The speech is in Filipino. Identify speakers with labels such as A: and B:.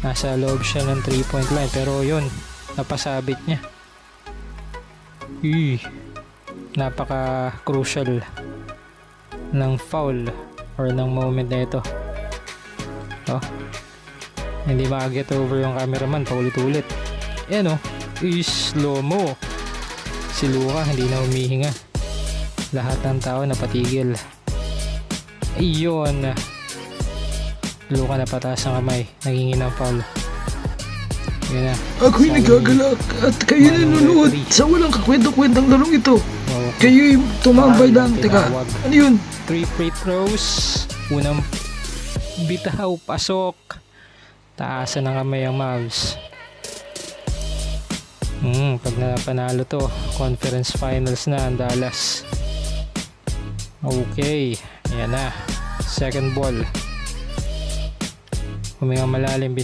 A: Nasa loob siya ng 3-point line, pero yun, napasabit niya. Napaka crucial ng foul or ng moment na ito. Hindi maka-get over yung cameraman, paulit-ulit. Ayan slow mo. Si Luka hindi na humihinga. Lahat ng tao napatigil. Ayun, Luka na pataas ang kamay, nagingin ng foul. Yan na.
B: Ako'y nagagalak at kayo nanonood sa walang kakwento-kwentang larong ito. Kayo'y tumambay lang. Teka, ano yun?
A: 3 free throws. Unang bitaw, pasok. Taasan ng kamay ang Mavs. Pag napanalo to, conference finals na ang Dallas. Okay, ayan na. Second ball. Humingang malalim,